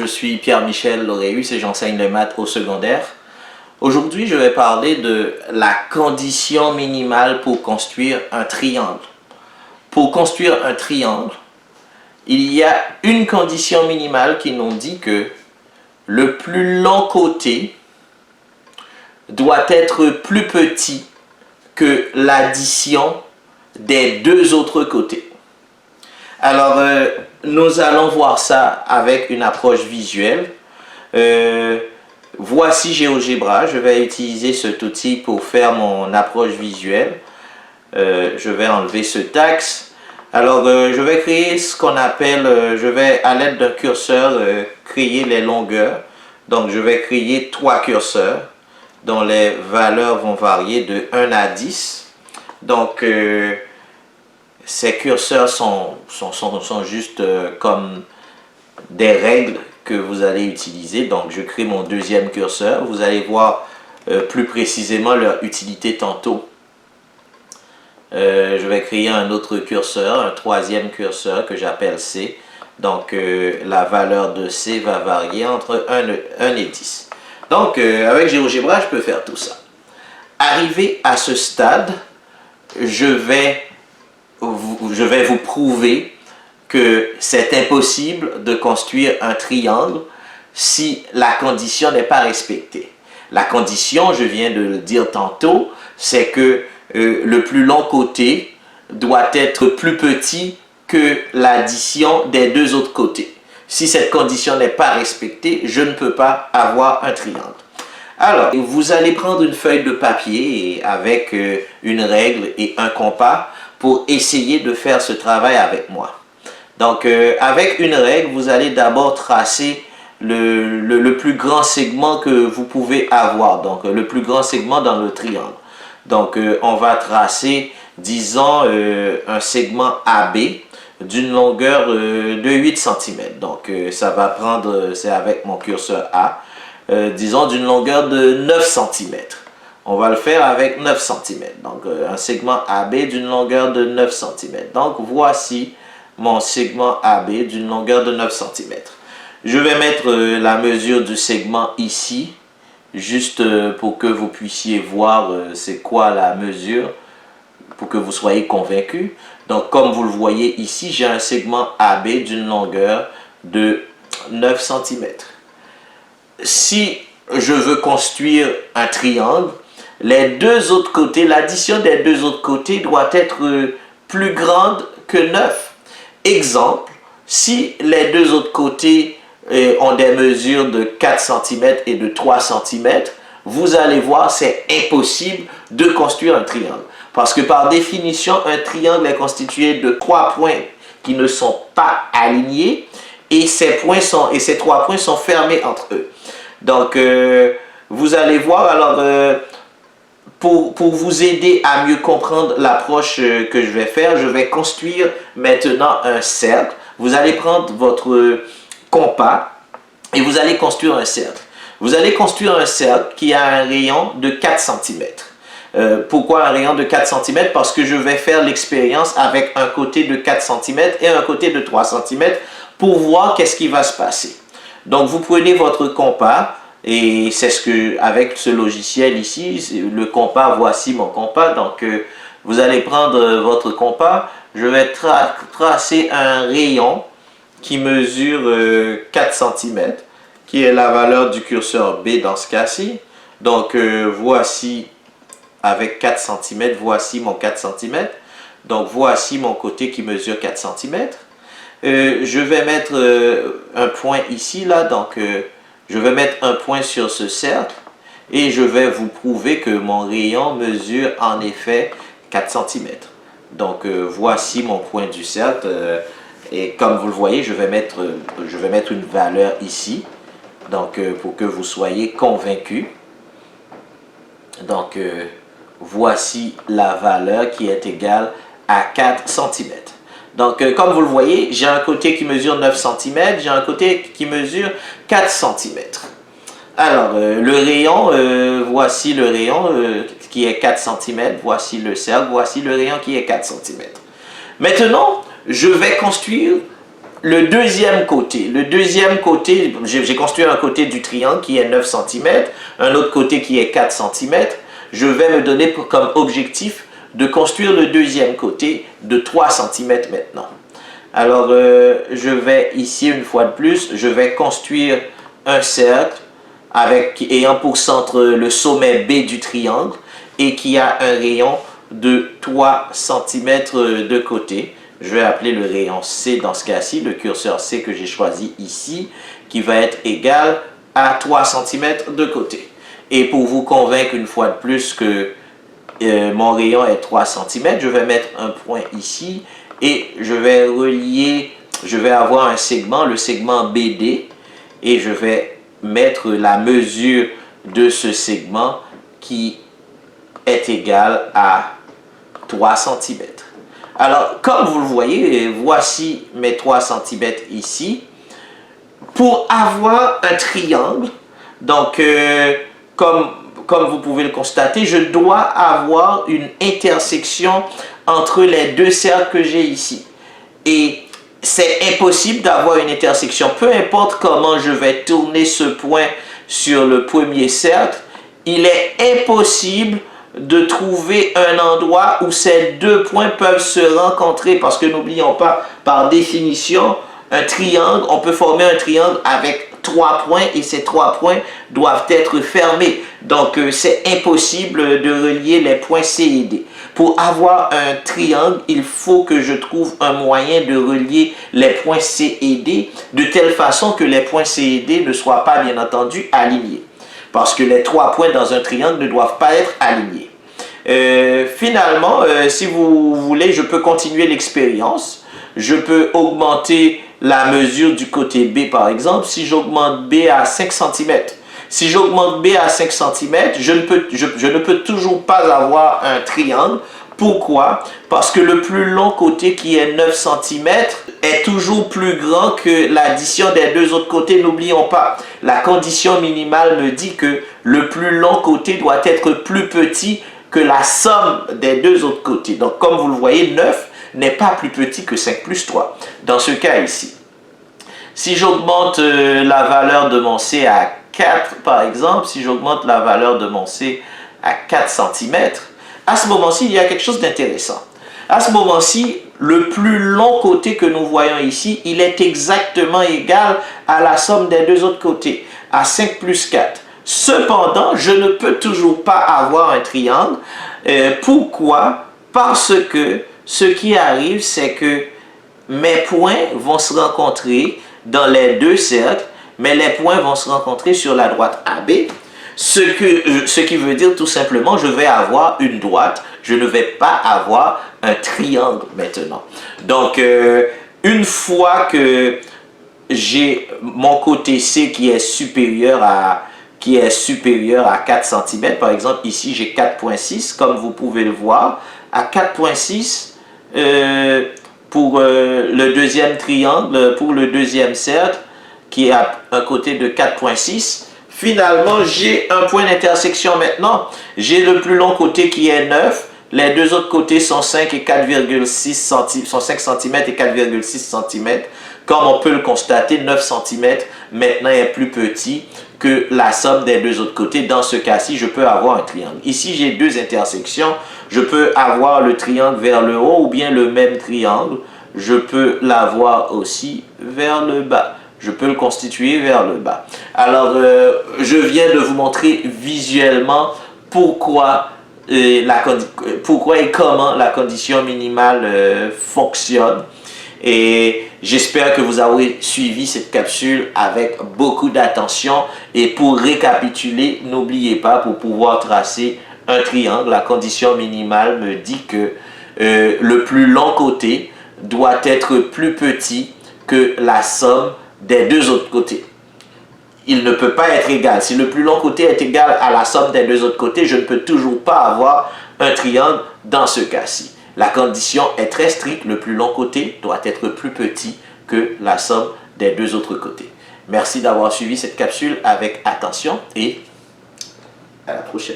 suis Pierre-Michel Lauréus et j'enseigne les maths au secondaire. Aujourd'hui, je vais parler de la condition minimale pour construire un triangle. Pour construire un triangle, il y a une condition minimale qui nous dit que le plus long côté doit être plus petit que l'addition des deux autres côtés. Alors, nous allons voir ça avec une approche visuelle. Voici GeoGebra. Je vais utiliser cet outil pour faire mon approche visuelle. Je vais enlever ce taxe. Alors, je vais créer ce qu'on appelle, je vais à l'aide d'un curseur créer les longueurs. Donc, je vais créer 3 curseurs dont les valeurs vont varier de 1 à 10. Donc, ces curseurs sont juste comme des règles que vous allez utiliser. Donc, je crée mon deuxième curseur. Vous allez voir plus précisément leur utilité tantôt. Je vais créer un autre curseur, un troisième curseur que j'appelle C. Donc, la valeur de C va varier entre 1 et 10. Donc, avec GeoGebra, je peux faire tout ça. Arrivé à ce stade, je vais vous prouver que c'est impossible de construire un triangle si la condition n'est pas respectée. La condition, je viens de le dire tantôt, c'est que le plus long côté doit être plus petit que l'addition des deux autres côtés. Si cette condition n'est pas respectée, je ne peux pas avoir un triangle. Alors, vous allez prendre une feuille de papier avec une règle et un compas pour essayer de faire ce travail avec moi. Donc, avec une règle, vous allez d'abord tracer le plus grand segment que vous pouvez avoir. Donc, le plus grand segment dans le triangle. Donc, on va tracer, disons, un segment AB d'une longueur de 8 cm. Donc, ça va prendre, c'est avec mon curseur A, disons d'une longueur de 9 cm. On va le faire avec 9 cm. Donc, un segment AB d'une longueur de 9 cm. Donc, voici mon segment AB d'une longueur de 9 cm. Je vais mettre la mesure du segment ici, juste pour que vous puissiez voir c'est quoi la mesure, pour que vous soyez convaincu. Donc, comme vous le voyez ici, j'ai un segment AB d'une longueur de 9 cm. Si je veux construire un triangle, les deux autres côtés, l'addition des deux autres côtés doit être plus grande que 9. Exemple, si les deux autres côtés ont des mesures de 4 cm et de 3 cm, vous allez voir, c'est impossible de construire un triangle. Parce que par définition, un triangle est constitué de 3 points qui ne sont pas alignés et ces 3 points sont fermés entre eux. Donc, vous allez voir, alors, pour vous aider à mieux comprendre l'approche que je vais faire, je vais construire maintenant un cercle. Vous allez prendre votre compas et vous allez construire un cercle. Vous allez construire un cercle qui a un rayon de 4 cm. Pourquoi un rayon de 4 cm? Parce que je vais faire l'expérience avec un côté de 4 cm et un côté de 3 cm pour voir qu'est-ce qui va se passer. Donc, vous prenez votre compas et c'est ce que, avec ce logiciel ici, le compas, voici mon compas. Donc, vous allez prendre votre compas. Je vais tracer un rayon qui mesure 4 cm, qui est la valeur du curseur B dans ce cas-ci. Donc, voici, avec 4 cm, voici mon 4 cm. Donc, voici mon côté qui mesure 4 cm. Je vais mettre un point ici, là. Donc, je vais mettre un point sur ce cercle et je vais vous prouver que mon rayon mesure en effet 4 cm. Donc, voici mon point du cercle. Et comme vous le voyez, je vais mettre une valeur ici. Donc, pour que vous soyez convaincus. Donc, voici la valeur qui est égale à 4 cm. Donc, comme vous le voyez, j'ai un côté qui mesure 9 cm, j'ai un côté qui mesure 4 cm. Alors, le rayon, voici le rayon qui est 4 cm, voici le cercle, voici le rayon qui est 4 cm. Maintenant, je vais construire le deuxième côté, j'ai construit un côté du triangle qui est 9 cm, un autre côté qui est 4 cm. Je vais me donner comme objectif de construire le deuxième côté de 3 cm maintenant. Alors, je vais ici, une fois de plus, je vais construire un cercle ayant pour centre le sommet B du triangle et qui a un rayon de 3 cm de côté. Je vais appeler le rayon C dans ce cas-ci, le curseur C que j'ai choisi ici, qui va être égal à 3 cm de côté. Et pour vous convaincre une fois de plus que mon rayon est 3 cm, je vais mettre un point ici et je vais avoir un segment, le segment BD, et je vais mettre la mesure de ce segment qui est égale à 3 cm. Alors, comme vous le voyez, voici mes 3 cm ici. Pour avoir un triangle, donc comme vous pouvez le constater, je dois avoir une intersection entre les deux cercles que j'ai ici. Et c'est impossible d'avoir une intersection. Peu importe comment je vais tourner ce point sur le premier cercle, il est impossible de trouver un endroit où ces deux points peuvent se rencontrer. Parce que n'oublions pas, par définition, un triangle, on peut former un triangle avec 3 points et ces 3 points doivent être fermés. Donc, c'est impossible de relier les points C et D. Pour avoir un triangle, il faut que je trouve un moyen de relier les points C et D de telle façon que les points C et D ne soient pas, bien entendu, alignés. Parce que les 3 points dans un triangle ne doivent pas être alignés. Finalement, si vous voulez, je peux continuer l'expérience. Je peux augmenter la mesure du côté B, par exemple, si j'augmente B à 5 cm. Si j'augmente B à 5 cm, je ne peux toujours pas avoir un triangle. Pourquoi? Parce que le plus long côté qui est 9 cm est toujours plus grand que l'addition des deux autres côtés. N'oublions pas, la condition minimale me dit que le plus long côté doit être plus petit que la somme des deux autres côtés. Donc, comme vous le voyez, 9 n'est pas plus petit que 5 plus 3. Dans ce cas ici, si j'augmente la valeur de mon C à 4, par exemple, si j'augmente la valeur de mon C à 4 cm, à ce moment-ci, il y a quelque chose d'intéressant. À ce moment-ci, le plus long côté que nous voyons ici, il est exactement égal à la somme des deux autres côtés, à 5 plus 4. Cependant, je ne peux toujours pas avoir un triangle. Pourquoi? Parce que ce qui arrive, c'est que mes points vont se rencontrer dans les deux cercles, mais les points vont se rencontrer sur la droite AB, ce qui veut dire tout simplement, je vais avoir une droite, je ne vais pas avoir un triangle maintenant. Donc, une fois que j'ai mon côté C qui est supérieur à 4 cm, par exemple, ici j'ai 4,6, comme vous pouvez le voir, à 4,6, pour le deuxième triangle, pour le deuxième cercle, qui a un côté de 4,6. Finalement, j'ai un point d'intersection maintenant. J'ai le plus long côté qui est 9. Les deux autres côtés sont 5 et 4,6 cm, sont 5 cm et 4,6 cm. Comme on peut le constater, 9 cm maintenant est plus petit que la somme des deux autres côtés. Dans ce cas-ci, je peux avoir un triangle. Ici, j'ai deux intersections. Je peux avoir le triangle vers le haut ou bien le même triangle. Je peux l'avoir aussi vers le bas. Je peux le constituer vers le bas. Alors, je viens de vous montrer visuellement pourquoi et comment la condition minimale fonctionne. Et j'espère que vous avez suivi cette capsule avec beaucoup d'attention. Et pour récapituler, n'oubliez pas, pour pouvoir tracer un triangle, la condition minimale me dit que le plus long côté doit être plus petit que la somme des deux autres côtés. Il ne peut pas être égal. Si le plus long côté est égal à la somme des deux autres côtés, je ne peux toujours pas avoir un triangle dans ce cas-ci. La condition est très stricte. Le plus long côté doit être plus petit que la somme des deux autres côtés. Merci d'avoir suivi cette capsule avec attention et à la prochaine.